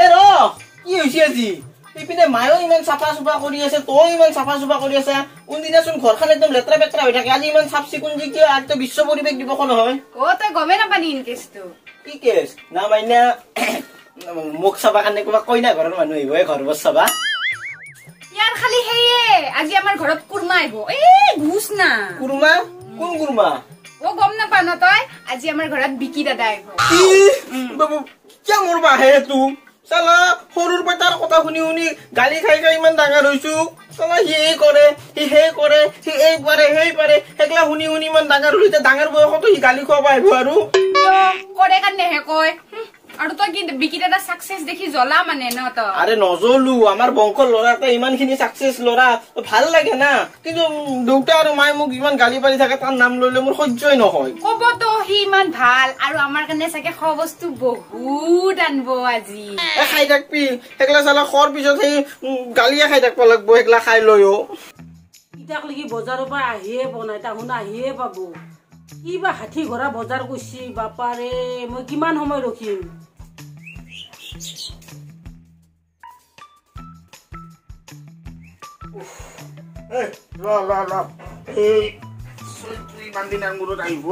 এ ৰ কি হৈছে আজি ইপিনে মায়ো ইমান চাফা চুফা কৰি আছে তই ইমান চাফা চুফা কৰি আছে কোনদিনাচোন ঘৰখন একদম লেতেৰা পেতেৰা হৈ থাকে আজি ইমান চাফ চিকুণ যে কিয় আজি বিশ্ব পৰিৱেশ দিৱস নহয় তই গমে নাপানি ইনকেছটো কি কেছ না মাইনা মুখ চাবা কাৰণে কিবা কইনা ঘৰৰ মানুহ আহিব ঘৰ বস চাবা ইয়াৰ খালি হেয়ে আজি আমাৰ ঘৰত কুৰমা আহিব ঘুছ না কুৰমা কোন কুৰমা গম নাপা ন তই আজি আমাৰ ঘৰত বিকি দাদা আহিব বাবু কিয় মৰবা হে তু চালা সৰুৰ পৰা তাৰ কথা শুনি শুনি গালি খাই খাই ইমান ডাঙৰ হৈছো চালা সি এই কৰে সি সেই কৰে সি এই পাৰে সেই পাৰে সেইগিলা শুনি শুনি ইমান ডাঙৰ হৈছে ডাঙৰ বয়সতো সি গালি খুৱাব আহিব আৰু কৰে কাৰণেহে কয় আৰু তই কি বিকি দাদা সাকসেস দেখি জ্বলা মানে ন তই আৰে নজলো আমাৰ বংশৰ ল'ৰাটা ইমানখিনি সাকসেস ল'ৰা ভাল লাগে না কিন্তু দেউতা আৰু মায়ে মোক ইমান গালি পাৰি থাকে তাৰ নাম ললে মোৰ সহ্যই নহয় কব তো সি ইমান ভাল আৰু আমাৰ কাৰণে চাগে খোৱা বস্তু বহুত আনব আজি খাই থাকবি সেইগিলা চালা খোৱাৰ পিছত সেই গালিয়ে খাই থাকব লাগব সেইগিলা খাই লৈও ইটাক লাগি বজাৰৰ পৰা আহিয়ে বনাই তাহুন আহিয়ে পাব কিবা হাতী ঘোঁৰা বজাৰ কৰিছি বাপাৰে মই কিমান সময় ৰখিম ইমান দিনৰ মূৰত আহিব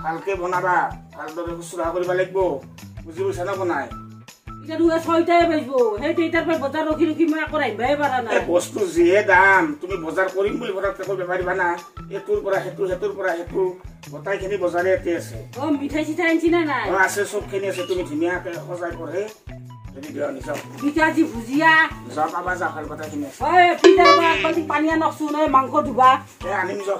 ভালকে বনাবা ভালদৰে খুচুৰা কৰিব লাগিব বুজি পাইছা না বনাই এতিয়া তুমি 6টাই বাজিব সেই 3টাৰ পৰা বজাৰ ৰখি ৰখি মই আকৌ আহিবই পাৰা নাই বস্তু যিহে দাম তুমি বজাৰ কৰিম বুলি পটককে কৰিব পাৰিবা না এইটোৰ পৰা সেইটো সেইটোৰ পৰা সেইটো গোটাইখিনি বজাৰে ইয়াতে আছে মিঠাই চিঠাই আনিছি না নাই আছে চবখিনি আছে তুমি ধুনীয়াকে সজাই পঢ়ে পিঠাজি ভুজিয়া যা পাবা যা ভাল গোটাইখিনি আছে পানী আনকচোন মাংস ধুবা আনিম যা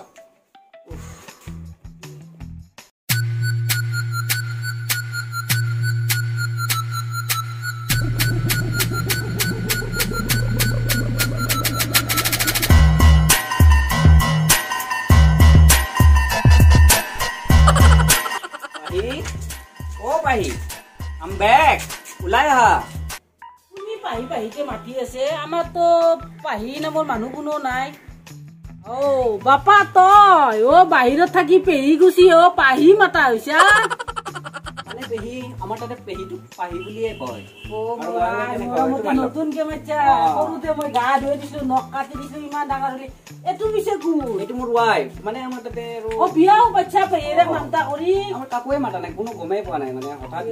I'm back. ওলাই আহা তুমি পাহি পাহিকে মাতি আছে আমাৰ তো পাহি নামৰ মানুহ কোনো নাই বাপা তই বাহিৰত থাকি পেহি গুচি পাহি মাতা হৈছা মানে পেহি আমাৰ তাতে পেহিটো পাহি বুলিয়ে কয় নতুনকে মাতিছা সৰুতে মই গা ধুই দিছো নখ কাটি দিছো ইমান ডাঙৰ হলি এইটো পিছে কোন এইটো মোৰ ৱাইফ মানে আমাৰ তাতে বিয়াও বাচ্চা পেহিৰে মানতা কৰি আমাৰ কাকোৱে মাতা নাই কোনো গমেই পোৱা নাই মানে হঠাৎ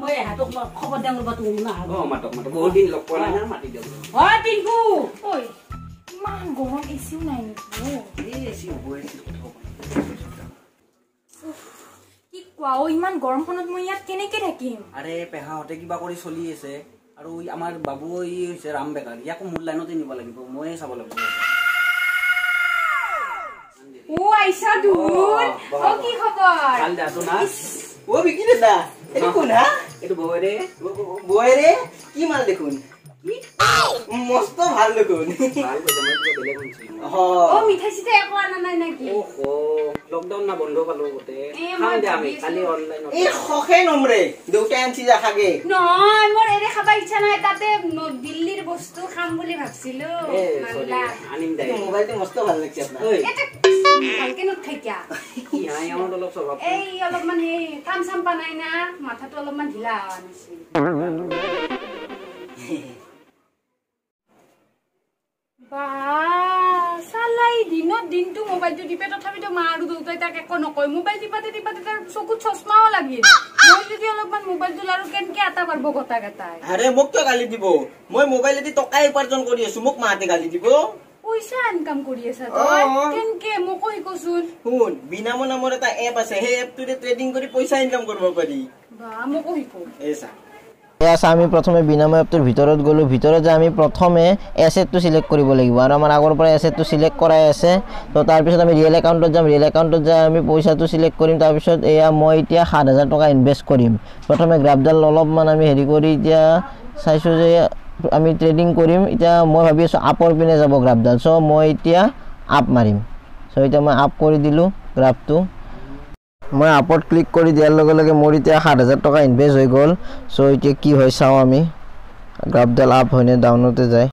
মই হাতক খবৰ দিয়াং ৰবা তুমি না মাতক বহুত দিন লগ পোৱা নাই মাতি দিয়ক টিংকু ইমান গৰম এচিও নাই কি কোৱা ইমান গৰমখনত মই ইয়াত কেনেকে থাকিম আৰে পেহাহঁতে কিবা কৰি চলি আছে আৰু আমাৰ বাবু হৈছে ৰাম বেকাৰ ইয়াকো মোৰ লাইনতে নিব লাগিব ময়ে চাব লাগিব আইছা দুল কি খবৰ ভাল দাদু না বিকি দাদা এইটো কোন হা এইটো বৌৰে কি মাল দেখোন মস্ত ভাল দেখোন মিঠাই চিঠাই একো আনা নাই নাকি লকডাউন না বন্ধ পালো গোটে আমি কালি অনলাইনত খখে নমৰে দেউতাই আনছি যা খাগে নহয় মোৰ এৰে খাবা ইচ্ছা নাই তাতে দিল্লীৰ বস্তু খাম বুলি ভাবছিলো আনিম দে মোবাইলটো মস্ত ভাল লাগছে আপোনাৰ ভালকে নথাক্যা আমাৰ অলপ স্বভাৱ এই অলপমান সেই কাম চাম পা নাই না মাথাটো অলপমান ঢিলা হোৱা নাছিল দিনটো মোবাইলটো টিপে তথাপিতো মা আৰু দেউতাই তাক একো নকয় মোবাইল টিপাতে টিপাতে তাৰ চকুত চশমাও লাগিল মই যদি অলপমান মোবাইলটো আৰু কেনেকে এটা পাৰব গটা গটাই আৰে মোক কিয় গালি দিব মই মোবাইলেদি টকা উপাৰ্জন কৰি আছো মোক মাহঁতে গালি দিব পইচা ইনকাম কৰি আছা তই কেনেকে মোকো শিকোচোন শুন বিনামো নামৰ এটা এপ আছে সেই এপটোৰে ট্ৰেডিং কৰি পইচা ইনকাম কৰিব পাৰি মোকো শিকো আমি প্ৰথমে বিনামূলীয়া এপটোৰ ভিতৰত গ'লো ভিতৰত যে আমি প্ৰথমে এছেটটো সিলেক্ট কৰিব লাগিব আৰু আমাৰ আগৰ পৰা এছেটটো সিলেক্ট কৰাই আছে তো তাৰপিছত আমি ৰিয়েল একাউণ্টত যাম ৰিয়েল একাউণ্টত যাই আমি পইচাটো সিলেক্ট কৰিম তাৰপিছত এয়া মই এতিয়া ৭,০০০ টকা ইনভেষ্ট কৰিম প্ৰথমে গ্ৰাফডাল অলপমান আমি হেৰি কৰি এতিয়া চাইছোঁ যে আমি ট্ৰেডিং কৰিম এতিয়া মই ভাবি আছোঁ আপৰ পিনে যাব গ্ৰাফডাল চ' মই এতিয়া আপ মাৰিম চ' এতিয়া মই আপ কৰি দিলোঁ গ্ৰাফটো মই আপত ক্লিক কৰি দিয়াৰ লগে লগে মোৰ এতিয়া ৭,০০০ টকা ইনভেষ্ট হৈ গ'ল চ' এতিয়া কি হয় চাওঁ আমি গ্ৰাফডাল আপ হয়নে ডাউনতে যায়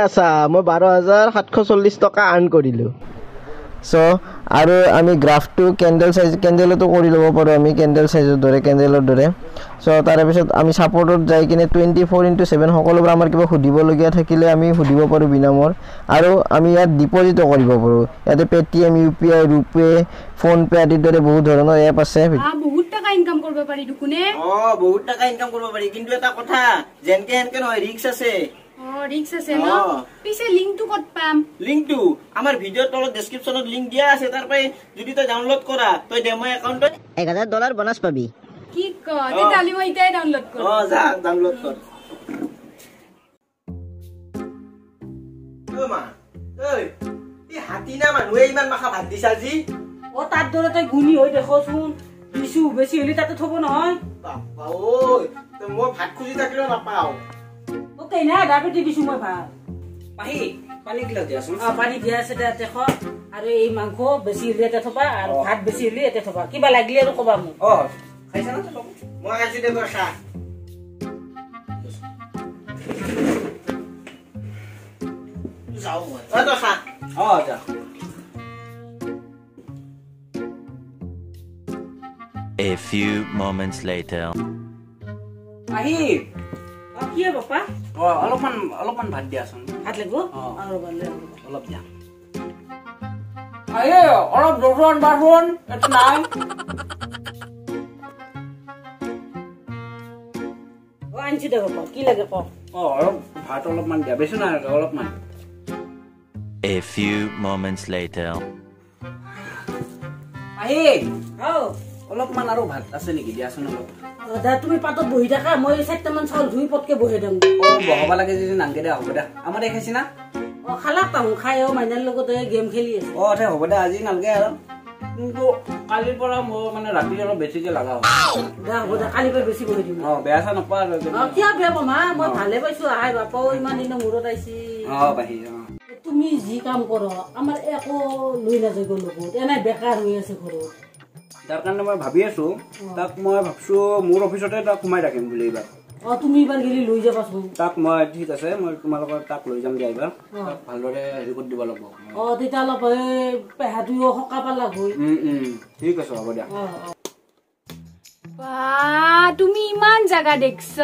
আছা মই 12,740 টকা আৰ্ণ কৰিলোঁ চ' আৰু আমি গ্ৰাফটো কেণ্ডেলতো কৰি ল'ব পাৰোঁ আমি কেণ্ডেলৰ দৰে চ' তাৰপিছত আমি ছাপৰ্টত যাই কিনে 24/7 সকলোবোৰ আমাৰ কিবা সুধিবলগীয়া থাকিলে আমি সুধিব পাৰোঁ বিনামৰ আৰু আমি ইয়াত ডিপজিটো কৰিব পাৰোঁ ইয়াতে পেটিএম UPI ৰুপে ফোনপে আদিৰ দৰে বহুত ধৰণৰ এপ আছে বহুত টাকা ইনকাম কৰিব পাৰি দুকুনে বহুত টাকা ইনকাম কৰিব পাৰি কিন্তু এটা কথা যেনকে হেনকে নহয় ৰিস্ক আছে ৰিক্স আছে ন পিছে লিংকটো ক'ত পাম লিংকটো আমাৰ ভিডিঅ'ৰ তলত ডেসক্ৰিপচনত লিংক দিয়া আছে তাৰ পৰাই যদি তই ডাউনলোড কৰা তই ডেমো একাউণ্টত $1,000 বোনাছ পাবি কি কয় তেতিয়াহ'লে মই এতিয়াই ডাউনলোড কৰিম যা ডাউনলোড কৰ মা ঐ এই হাতীনা মানুহে ইমান মাখা ভাত দিছা আজি তাৰ দৰে তই গুণী হৈ দেখোচোন কিছু বেছি হলি তাতে থব নহয় বাপ্পা ঐ মই ভাত খুজি থাকিলেও নাপাওঁ ওকে না ডাবেটি দিছো মই ভাত পাহি পানী গিলা দিয়াচোন পানী দিয়া আছে দেখ আৰু এই মাংস বেছি হলি এতে থবা আৰু ভাত বেছি হলি এতে থবা কিবা লাগিলে আৰু কবা মোক খাইছা না মই খাইছো দে তই খা যাওঁ মই তই খা যা A few moments later. আহি কি বাপা অলপমান ভাত দিয়াচোন ভাত লাগিব আৰু বালে অলপ দিয়া আহে অলপ দোকান বাসন এটা নাই আনছি দে বাপা কি লাগে ক অলপ ভাত অলপমান দিয়া বেছি নাই অলপমান A few moments later. আহি অলপমান আৰু ভাত আছে নেকি দিয়াচোন অলপ দা তুমি পাতত বহি থাকা মই 4টামান চাউল ধুই পটকে বহি দিম বহাব লাগে যদি নাংকে দে হ'ব দে আমাৰ দেখাইছি না খালা পাওঁ খাই মাইনাৰ লগত গেম খেলি আছে হ'ব দে আজি নালগে আৰু কিন্তু কালিৰ পৰা মই মানে ৰাতি অলপ বেছিকে লগা হয় দা হ'ব দে কালিৰ পৰা বেছি বহি দিম বেয়া চা নপা আৰু কিয় বেয়া পামা মই ভালে পাইছো আহাই বাপাও ইমান দিনৰ মূৰত আহিছি বাহি তুমি যি কাম কৰ আমাৰ একো লৈ নাযায় লগত এনে বেকাৰ হৈ আছে ঘৰত তাৰ কাৰণে মই ভাবি আছো তাক মই ভাবছো মোৰ অফিচতে তাক সোমাই ৰাখিম বুলি এইবাৰ তুমি এইবাৰ গেলি লৈ যাবাচোন তাক মই ঠিক আছে মই তোমালোকৰ তাক লৈ যাম দিয়া এইবাৰ তাক ভালদৰে হেৰি কৰি দিব লাগিব তেতিয়া অলপ পেহাটোও সকাহ পালা গৈ ঠিক আছে হ'ব দিয়া তুমি ইমান জাগা দেখছ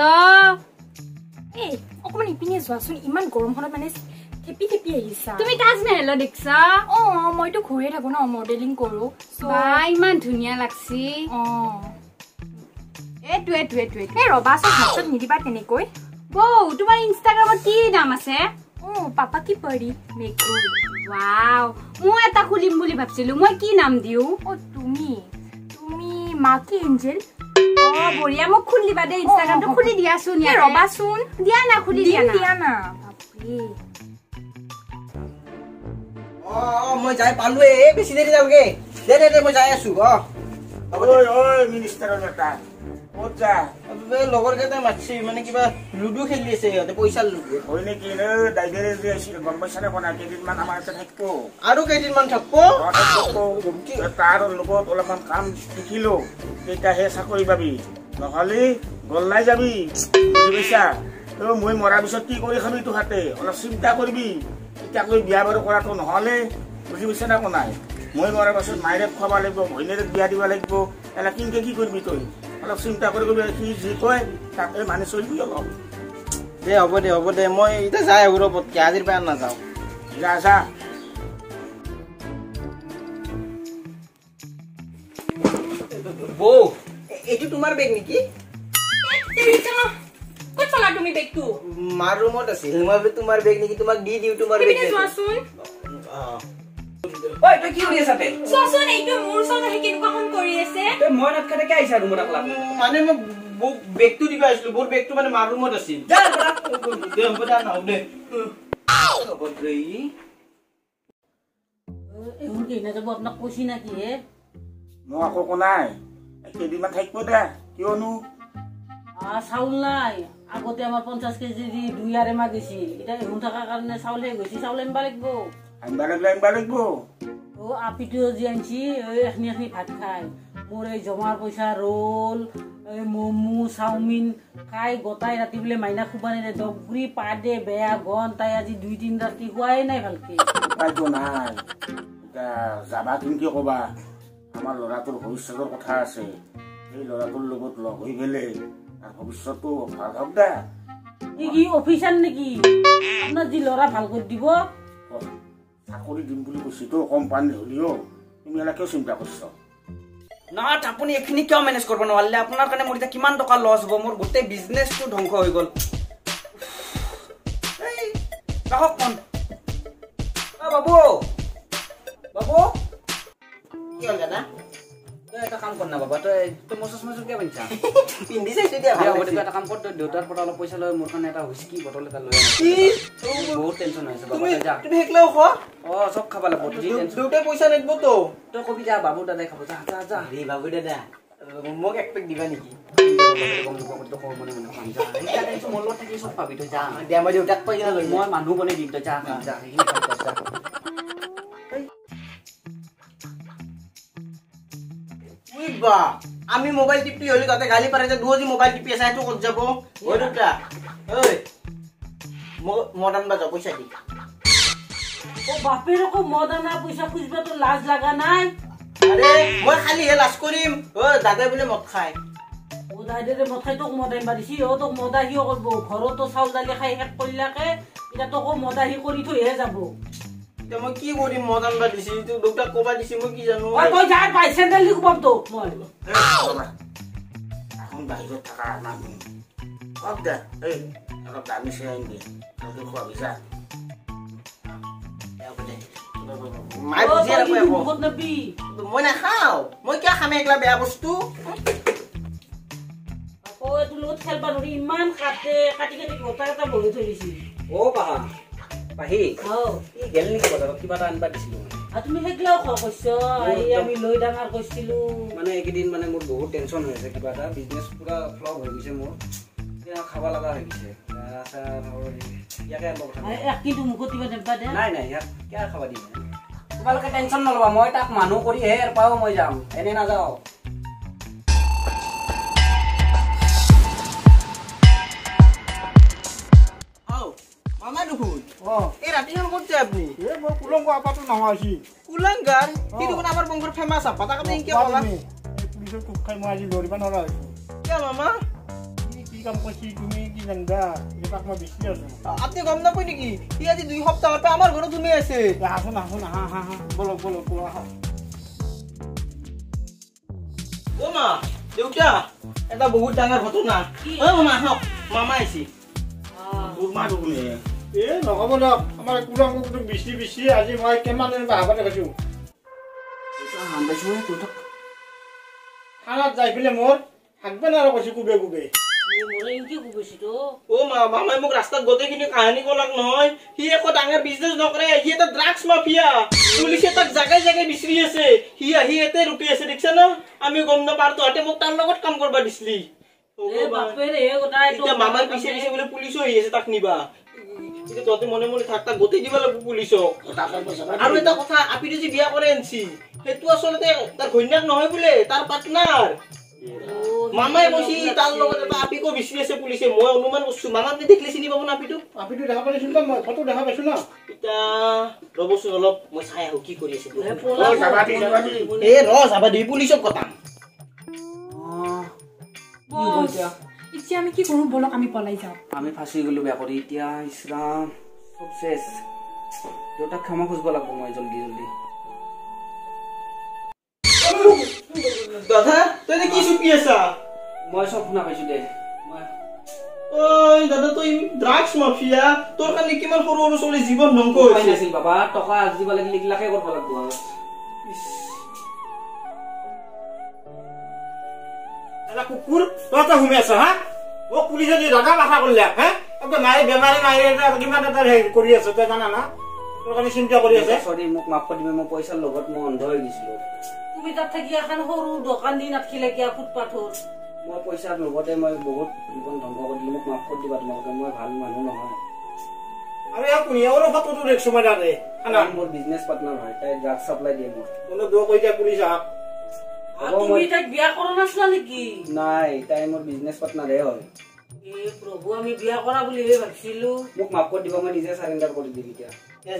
এই অকমান ইপিনে যোৱাচোন ইমান গৰমখনত মানে থেপি আহিছা তুমি তাজমহল দেখছা মইতো ঘূৰি থাকো ন মডেলিং কৰো ইমান ধুনীয়া লাগছি ৰবাচোন হাতত নিদিবা তেনেকৈ বৌ তোমাৰ ইনষ্টাগ্ৰামত কি নাম আছে পাপা কি পৰি মেকু ৱাও মই এটা খুলিম বুলি ভাবছিলো মই কি নাম দিও তুমি মাকি এঞ্জেল বঢ়িয়া মোক খুলি দিবা দে ইনষ্টাগ্ৰামটো খুলি দিয়াচোন ৰবাচোন দিয়া না খুলি দিয়া না মই যাই পালো বেছি দেৰি নালগে দে মই যাই আছো মিনিষ্টাৰৰ বেটা ক'ত যা লগৰ কেইটা মাতছি মানে কিবা লুডু খেলি আছে সিহঁতে পইচাৰ লুডু হয় নেকি ডাইভাৰে যে আছিল গম পাইছা নে কোনা কেইদিনমান আমাৰ ইয়াতে থাকিব আৰু কেইদিনমান থাকিব তাৰ লগত অলপমান কাম শিকিলো তেতিয়াহে চাকৰি পাবি নহ'লে গল্লাই যাবি বুজি পাইছা মই মৰাৰ পিছত কি কৰি খাবি তোহাতে অলপ চিন্তা কৰিবি এতিয়াকৈ বিয়া বাৰু কৰাটো নহ'লে বুজি পাইছা না কোনাই মই মৰাৰ পাছত মায়েৰেক খুৱাব লাগিব ভৈনীয়েৰেক বিয়া দিব লাগিব এলা কিনকে কি কৰিবি তই অলপ চিন্তা কৰি সি যি কয় তাকে মানি চলিবি অলপ হ'ব দে মই এতিয়া যাই আহো ৰ'বতকে আজিৰ পৰা নাযাওঁ যা বৌ এইটো তোমাৰ বেগ নেকি ক'ত পালা তুমি বেগটো মাৰ ৰুমত আছিল মই বোলো তোমাৰ বেগ নেকি তোমাক দি দিওঁ তোমাৰ বেগ চোৱাচোন ঐ তই কি কৰি আছা তে চোৱাচোন এইটো মোৰ ওচৰত আহি কেনেকুৱাখন কৰি আছে তই মই নাত কেনেকে আহিছা ৰুমত আকলা মানে মই বেগটো দিব আহিছিলো মোৰ বেগটো মানে মাৰ ৰুমত আছিল যা দে হ'ব দে নাও দে আপোনাক কৈছি না কি হে মই আকৌ কোনাই কেইদিনমান থাকিব দে কিয়নো চাউল নাই আগতে আমাৰ 50 কেজি দি 2 আৰে মাহ গৈছিল এতিয়া এহুন থকাৰ কাৰণে চাউল শেষ গৈছে চাউল আনিব লাগিব আপিটো যি আনছি এখনি ভাত খাই মোৰ এই জমাৰ পইচা ৰোল মমো চাওমিন খাই গোটাই ৰাতি বোলে মাইনা খুবা নিলে ডগৰি পাদে বেয়া গন তাই আজি 2-3 ৰাতি খোৱাই নাই ভালকে উপায়তো নাই এতিয়া যাবা কিন্তু ক'বা আমাৰ ল'ৰাটোৰ ভৱিষ্যতৰ কথা আছে সেই ল'ৰাটোৰ লগত লগ হৈ গ'লে তাৰ ভৱিষ্যতটো ভাল হওক দে কি অফিচাৰ নেকি আপোনাৰ যি ল'ৰা ভাল কৰি দিব চাকৰি দিম বুলি কৈছিতো কোম্পানী হ'লেও তুমি এনে কিয় চিন্তা কৰিছ না আপুনি এখিনি কিয় মেনেজ কৰিব নোৱাৰিলে আপোনাৰ কাৰণে মোৰ এতিয়া কিমান টকা লছ হ'ব মোৰ গোটেই বিজনেছটো ধ্বংস হৈ গ'ল ৰাখক ফোন বাবু বাবু কি হ'ল দাদা তই এটা কাম কৰ না বাবা তই মোৰ চশমা কিয় পিন্ধিছা পিন্ধি চাইছো দিয়া এটা কাম কৰ তই দেউতাৰ পৰা অলপ পইচা লৈ মোৰ কাৰণে এটা হুইস্কি বটল এটা লৈ বহুত টেনচন হৈছে বাবা যা তুমি হেকলাও খোৱা চব খাবা লাগিব দেউতাই পইচা নিদিব তো তই কবি যা বাবু দাদাই খাব যা যা যা ৰে বাবু দাদা মোক এক পেক দিবা নেকি মোৰ লগত থাকি চব পাবি তই যা দিয়া মই দেউতাক পইচা লৈ মই মানুহ বনাই দিম তই যা যা আমি মোবাইল টিপি হলে তাতে গালি পারে যে দুজি মোবাইল টিপি আছে তো কত যাব ওই দুটা ওই মডার্ন বাজা পয়সা দি ও বাপের কো মডার্ন পয়সা খুঁজবে তো লাজ লাগা নাই আরে মই খালি হে লাজ করিম ও দাদা বলে মদ খায় ও দাদারে মদ খাই তো মডার্ন বাড়িছি ও তো মদাহি করব ঘর তো চাউল দালি খাই এক কইলাকে এটা তো কো মদাহি করি থইহে যাব মই কি করিম মডার্ন বা দিছি তো দুটা কোবা দিছি মই কি জানো ওই কই যা পাই স্যান্ডেল লিখ পাব তো মই এখন বাহিৰত থকা মানুহ হওক দে এই অলপ দামী চেয়াৰ আনি দে তই খোৱাবি যা মাই বুজি নাপায় বহুত নবি মই নাখাও মই কিয় খামে একলা বেয়া বস্তু ও এটো লগত খেলবা নৰি ইমান কাটি কাটি গোটা এটা বহি থৈ দিছি ও বাহা পাহি ও ই গেল নেকি বজাৰত কিবা এটা আনবা দিছিলো আৰু তুমি হেগলাও খোৱা কৈছো এই আমি লৈ ডাঙৰ কৈছিলো মানে এইকেইদিন মানে মোৰ বহুত টেনচন হৈ আছে কিবা এটা বিজনেছ পুৰা ফ্লপ হৈ গৈছে মোৰ এতিয়া খাব লগা হৈ গৈছে ইয়াকে আনব কথা কিন্তু মুখত দিবা নেবা দে নাই নাই ইয়াক কিয় খাব দিম তোমালোকে টেনচন নলবা মই তাক মানুহ কৰি হে পাও মই যাম এনে নাযাওঁ মামা দেখুন এই রাতিখন করছে আপনি মই কুলংগ আপাতো নামাইছি কুলাঙ্গার কি দেখুন আমার বংশের ফেমাস আপা তাকে আপনি কি বলা পুলিশের খুব খাই মই আজি ধরিবা নৰা কি মামা কি কাম করছি তুমি কি জানবা যেটাক মই বেশি আছো আপনি গম নাপাই নেকি ই আজি 2 সপ্তাহ পর আমার ঘরে তুমি আছে আসুন আসুন হা হা হা বলো বলো বলো ও মা দেউতা এটা বহুত ডাঙৰ ঘটনা ও মামা হক মামা আইছি মা দুগুনে এ নহব না আমাৰ কুলংগটো বেশি বেশি আজি মই কিমান দিন বাহাবা দেখাইছো থানাত যাই পেলাই মোৰ হাকবে না কৈছি কুবে কুবে মোৰে কি কৈছি তো ও মা মামাই মোক ৰাস্তাত গোটেইখিনি কাহিনী কলাক নহয় সি একো ডাঙৰ বিজনেছ নকৰে সি এটা ড্ৰাগছ মাফিয়া পুলিচে তাক জাগাই জাগাই বিচাৰি আছে সি আহি এতে ৰখি আছে দেখছা না আমি গম নাপাৰ তহঁতে মোক তাৰ লগত কাম কৰবা দিছলি এ বাপেৰ এ গোটাই তো মামাৰ পিছে পিছে বোলে পুলিচো আহি আছে তাক নিবা কিন্তু তহঁতে মনে মনে থাক তাক গোটেই দিবা লাগিব পুলিচক আৰু এটা কথা আপিটো যে বিয়া কৰে আনছি সেইটো আচলতে তাৰ ঘৈণীয়েক নহয় বোলে তাৰ পাৰ্টনাৰ মামাই কৈছি তাৰ লগত এটা আপিকো বিচাৰি আছে পুলিচে মই অনুমান কৰিছো মামা আপুনি দেখিলে চিনি পাব না আপিটো দেখা পাইছো না মই ফটো দেখা পাইছো না এতিয়া ৰবচোন অলপ মই চাই আহো কি কৰি আছে এ যাবা দি পুলিচক কটাম এতিয়া আমি কি কৰো বলক আমি পলাই যাওঁ আমি ফাঁচি গলো বেয়া কৰি এতিয়া ইছৰাম সব শেষ দেউতাক ক্ষমা খুজিব লাগিব মই জলদি জলদি দাদা তই কি চুপি আছা মই সব শুনা পাইছো দে ঐ দাদা তই ড্ৰাগছ মাফিয়া তোৰ কাৰণে কিমান সৰু সৰু ছোৱালী জীৱন ধ্বংস হৈছে আছিল বাবা টকা দিব লাগিলে গিলাকে কৰিব লাগিব এটা কুকুৰ তহঁতে ঘুমি আছ হা মোক পুলিচে দি ৰগা বাসা কৰিলে হা একদম মাৰি বেমাৰী মাৰি কিমান এটা কৰি আছে তই জানা না তোৰ কাৰণে চিন্তা কৰি আছে সৰি মোক মাফ কৰি দিবি মই পইচাৰ লগত মই অন্ধ হৈ গৈছিলো তুমি তাত থাকি এখন সৰু দোকান দি নাথাকিলে কিয় ফুটপাথৰ মই পইচাৰ লগতে মই বহুত জীৱন ধ্বংস কৰি দিলো মোক মাফ কৰি দিবা তোমালোকে মই ভাল মানুহ নহয় আৰু ইয়াক কুনিয়াৰো ফটোটো দেখছো মই তাতে মোৰ বিজনেছ পাৰ্টনাৰ হয় তাই ড্ৰাগছ চাপ্লাই দিয়ে মোক কোনো দো কৈ দিয়া পুলিচ আহক তুমি তাইক বিয়া কৰা নাছিলা নেকি? নাই, তাই মোৰ বিজনেছ পাৰ্টনাৰহে হয়। প্ৰভু, আমি বিয়া কৰা বুলিহে ভাবিছিলো। মোক মাফ কৰি দিব, মই নিজে চাৰেণ্ডাৰ কৰি দিম এতিয়া।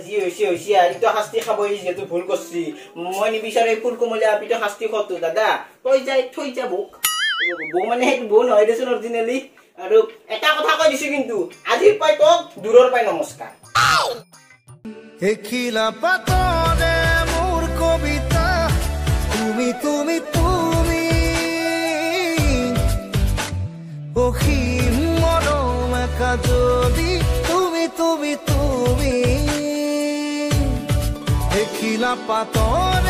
যি হৈছে হৈছে আইটো শাস্তি খাবই, যিহেতু ভুল কৰছি। মই নিবিচাৰে ফুল কোমলীয়া আপিটো শাস্তি খতো। দাদা তই যাই থৈ যা বৌক। বৌ মানে সেইটো বৌ নহয় দেচোন অৰিজিনেলি। আৰু এটা কথা কৈ দিছো কিন্তু, আজিৰ পাই তোক দূৰৰ পাই নমস্কাৰ। এখিলা পাতৰে মোৰ কবিতা, তুমি তুমি তুমি অসীম মৰম একা যদি তুমি তুমি তুমি এখিলা পাতৰে